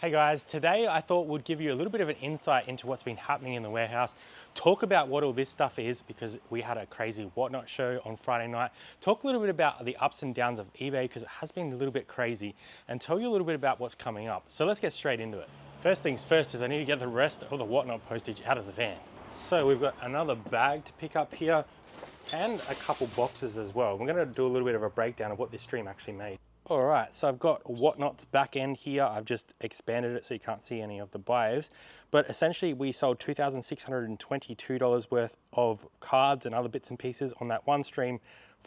Hey guys, today I thought we'd give you a little bit of an insight into what's been happening in the warehouse, talk about what all this stuff is because we had a crazy Whatnot show on Friday night, talk a little bit about the ups and downs of eBay because it has been a little bit crazy, and tell you a little bit about what's coming up. So let's get straight into it. First things first is I need to get the rest of the Whatnot postage out of the van. So we've got another bag to pick up here and a couple boxes as well. We're going to do a little bit of a breakdown of what this stream actually made. All right, so I've got Whatnot's back end here. I've just expanded it so you can't see any of the buyers. But essentially we sold $2,622 worth of cards and other bits and pieces on that one stream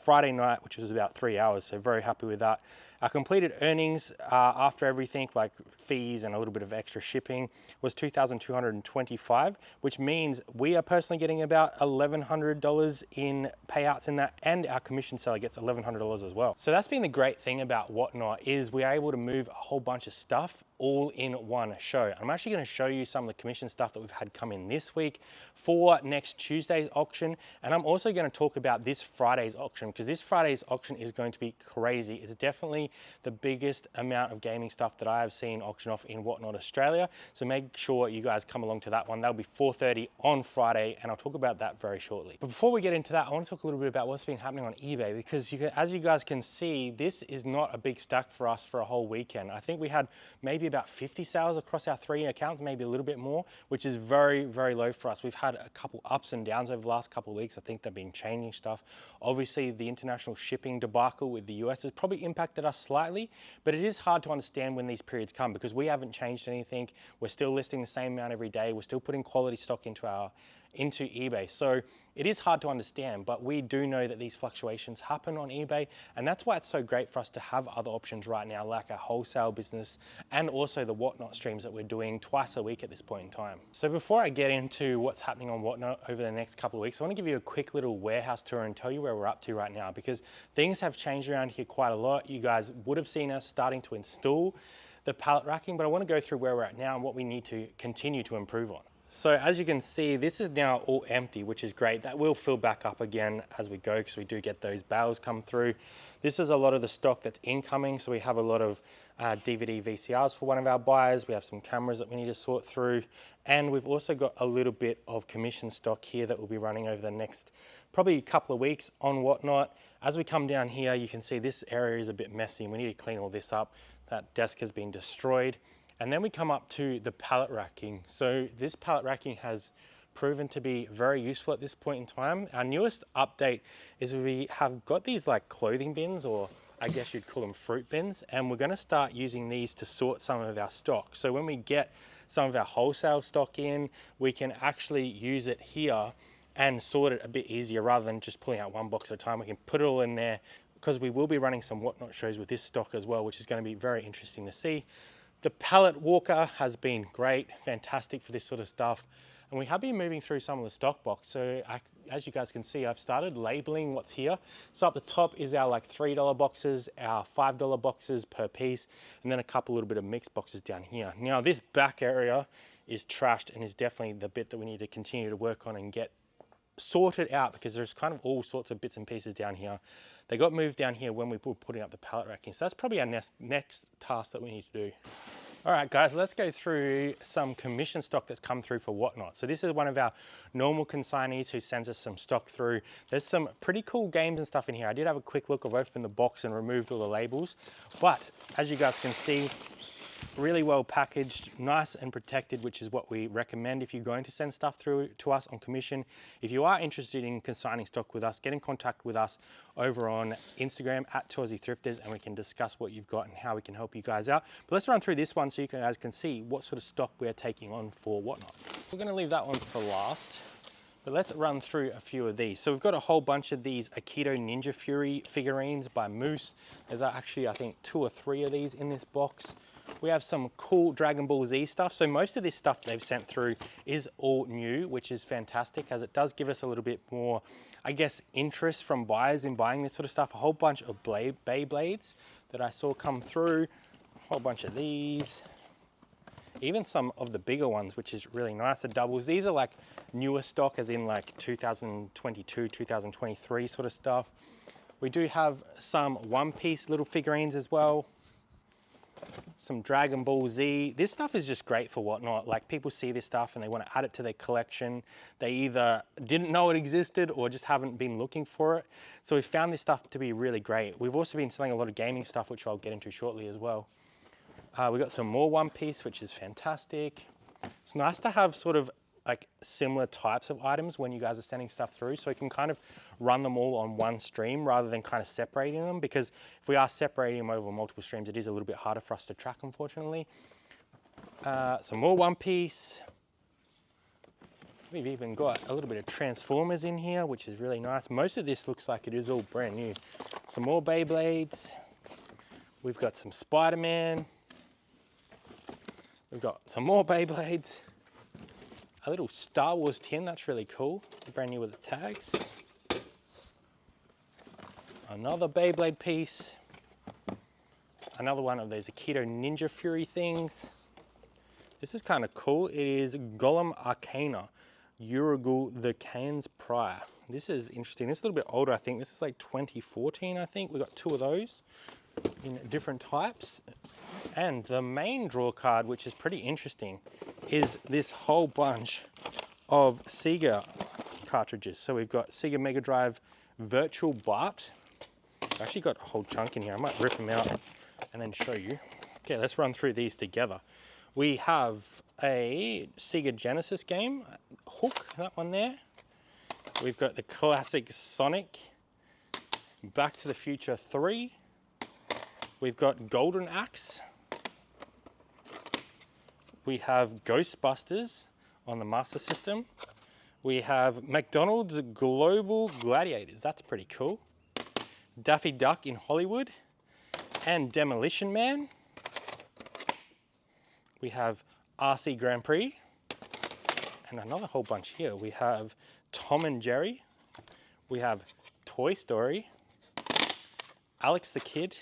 Friday night, which was about 3 hours, so very happy with that. Our completed earnings after everything, like fees and a little bit of extra shipping, was $2,225, which means we are personally getting about $1,100 in payouts in that, and our commission seller gets $1,100 as well. So that's been the great thing about Whatnot, is we're able to move a whole bunch of stuff all in one show. I'm actually going to show you some of the commission stuff that we've had come in this week for next Tuesday's auction, and I'm also going to talk about this Friday's auction, because this Friday's auction is going to be crazy. It's definitely the biggest amount of gaming stuff that I have seen auction off in Whatnot Australia, so make sure you guys come along to that one. That'll be 4:30 on Friday, and I'll talk about that very shortly. But before we get into that, I want to talk a little bit about what's been happening on eBay, because as you guys can see, this is not a big stack for us for a whole weekend. I think we had maybe about 50 sales across our 3 accounts, maybe a little bit more, which is very, very low for us. We've had a couple ups and downs over the last couple of weeks. I think they've been changing stuff. Obviously, the international shipping debacle with the US has probably impacted us slightly, but it is hard to understand when these periods come because we haven't changed anything. We're still listing the same amount every day. We're still putting quality stock into eBay. So it is hard to understand, but we do know that these fluctuations happen on eBay, and that's why it's so great for us to have other options right now, like our wholesale business and also the Whatnot streams that we're doing twice a week at this point in time. So before I get into what's happening on Whatnot over the next couple of weeks, I want to give you a quick little warehouse tour and tell you where we're up to right now, because things have changed around here quite a lot. You guys would have seen us starting to install the pallet racking, but I want to go through where we're at now and what we need to continue to improve on. So as you can see, this is now all empty, which is great. That will fill back up again as we go because we do get those bales come through. This is a lot of the stock that's incoming. So we have a lot of DVD VCRs for one of our buyers. We have some cameras that we need to sort through. And we've also got a little bit of commission stock here that will be running over the next probably a couple of weeks on Whatnot. As we come down here, you can see this area is a bit messy and we need to clean all this up. That desk has been destroyed. And then we come up to the pallet racking. So this pallet racking has proven to be very useful at this point in time. Our newest update is we have got these like clothing bins, or I guess you'd call them fruit bins, and we're gonna start using these to sort some of our stock. So when we get some of our wholesale stock in, we can actually use it here and sort it a bit easier rather than just pulling out one box at a time. We can put it all in there because we will be running some Whatnot shows with this stock as well, which is gonna be very interesting to see. The pallet walker has been great, fantastic for this sort of stuff. And we have been moving through some of the stock box. So as you guys can see, I've started labeling what's here. So up the top is our like $3 boxes, our $5 boxes per piece, and then a couple little bit of mixed boxes down here. Now this back area is trashed and is definitely the bit that we need to continue to work on and get sorted out, because there's kind of all sorts of bits and pieces down here. They got moved down here when we were putting up the pallet racking. So that's probably our next task that we need to do. All right, guys, let's go through some commission stock that's come through for Whatnot. So this is one of our normal consignees who sends us some stock through. There's some pretty cool games and stuff in here. I did have a quick look. I've opened the box and removed all the labels. But as you guys can see, really well packaged, nice and protected, which is what we recommend if you're going to send stuff through to us on commission. If you are interested in consigning stock with us, get in contact with us over on Instagram at @ToysieThrifters, and we can discuss what you've got and how we can help you guys out. But let's run through this one so you guys can see what sort of stock we're taking on for Whatnot. We're going to leave that one for last, but let's run through a few of these. So we've got a whole bunch of these Aikido Ninja Fury figurines by Moose. There's actually, I think, 2 or 3 of these in this box. We have some cool Dragon Ball Z stuff. So most of this stuff they've sent through is all new, which is fantastic, as it does give us a little bit more, I guess, interest from buyers in buying this sort of stuff. A whole bunch of Beyblades that I saw come through, a whole bunch of these, even some of the bigger ones, which is really nice. The doubles, these are like newer stock, as in like 2022, 2023 sort of stuff. We do have some one-piece little figurines as well. some Dragon Ball Z. This stuff is just great for Whatnot. Like, people see this stuff and they want to add it to their collection. They either didn't know it existed or just haven't been looking for it. So we found this stuff to be really great. We've also been selling a lot of gaming stuff, which I'll get into shortly as well. We got some more One Piece, which is fantastic. It's nice to have sort of like similar types of items when you guys are sending stuff through, so we can kind of run them all on one stream rather than kind of separating them, because if we are separating them over multiple streams, it is a little bit harder for us to track, unfortunately. Some more One Piece. We've even got a little bit of Transformers in here, which is really nice. Most of this looks like it is all brand new. Some more Beyblades. We've got some Spider-Man. We've got some more Beyblades. A little Star Wars tin, that's really cool. Brand new with the tags. Another Beyblade piece. Another one of those Aikido Ninja Fury things. This is kind of cool. It is Golem Arcana, Urugul the Cairns Prior. This is interesting. This is a little bit older, I think. This is like 2014, I think. We got two of those in different types. And the main draw card, which is pretty interesting, is this whole bunch of Sega cartridges. So we've got Sega Mega Drive Virtual Bart. I've actually got a whole chunk in here. I might rip them out and then show you. Okay, let's run through these together. We have a Sega Genesis game, Hook, that one there. We've got the classic Sonic, Back to the Future 3. We've got Golden Axe. We have Ghostbusters on the Master System. We have McDonald's Global Gladiators. That's pretty cool. Daffy Duck in Hollywood. And Demolition Man. We have RC Grand Prix. And another whole bunch here. We have Tom and Jerry. We have Toy Story. Alex the Kid.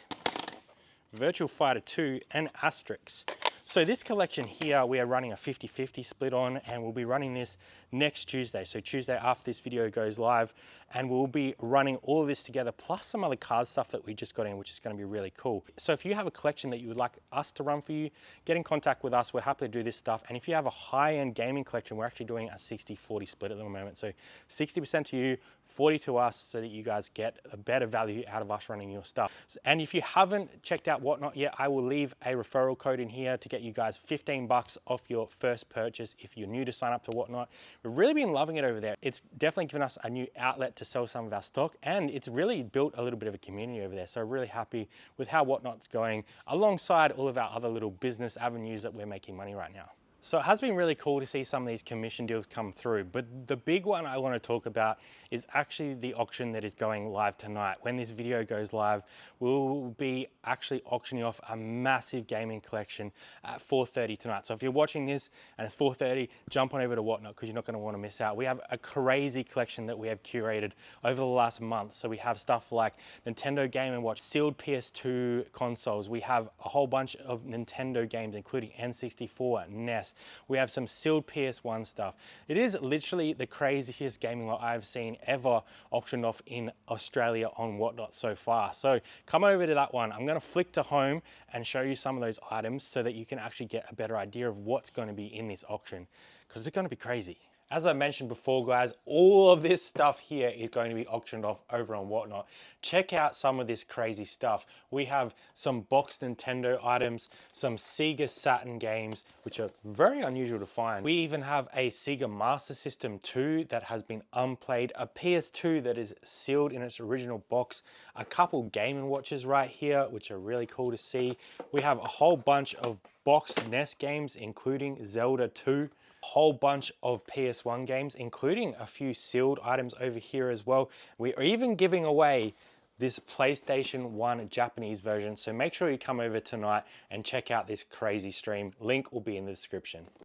Virtual Fighter 2 and Asterix. So this collection here, we are running a 50-50 split on, and we'll be running this next Tuesday. So Tuesday after this video goes live, and we'll be running all of this together, plus some other card stuff that we just got in, which is going to be really cool. So if you have a collection that you would like us to run for you, get in contact with us. We're happy to do this stuff. And if you have a high-end gaming collection, we're actually doing a 60-40 split at the moment. So 60% to you, 40 to us, so that you guys get a better value out of us running your stuff. And if you haven't checked out Whatnot yet, I will leave a referral code in here to get you guys 15 bucks off your first purchase if you're new to sign up to Whatnot. We've really been loving it over there. It's definitely given us a new outlet to sell some of our stock, and it's really built a little bit of a community over there. So really happy with how Whatnot's going, alongside all of our other little business avenues that we're making money right now. So it has been really cool to see some of these commission deals come through, but the big one I want to talk about is actually the auction that is going live tonight. When this video goes live, we'll be actually auctioning off a massive gaming collection at 4:30 tonight. So if you're watching this and it's 4:30, jump on over to Whatnot, because you're not going to want to miss out. We have a crazy collection that we have curated over the last month. So we have stuff like Nintendo Game & Watch, sealed PS2 consoles. We have a whole bunch of Nintendo games, including N64, NES. We have some sealed PS1 stuff. It is literally the craziest gaming lot I've seen ever auctioned off in Australia on Whatnot so far. So come over to that one. I'm going to flick to home and show you some of those items so that you can actually get a better idea of what's going to be in this auction, because it's going to be crazy. As I mentioned before, guys, all of this stuff here is going to be auctioned off over on Whatnot. Check out some of this crazy stuff. We have some boxed Nintendo items, some Sega Saturn games, which are very unusual to find. We even have a Sega Master System 2 that has been unplayed, a PS2 that is sealed in its original box, a couple Game & Watches right here, which are really cool to see. We have a whole bunch of boxed NES games, including Zelda 2. Whole bunch of PS1 games, including a few sealed items over here as well. We are even giving away this PlayStation 1 Japanese version, so make sure you come over tonight and check out this crazy stream. Link will be in the description.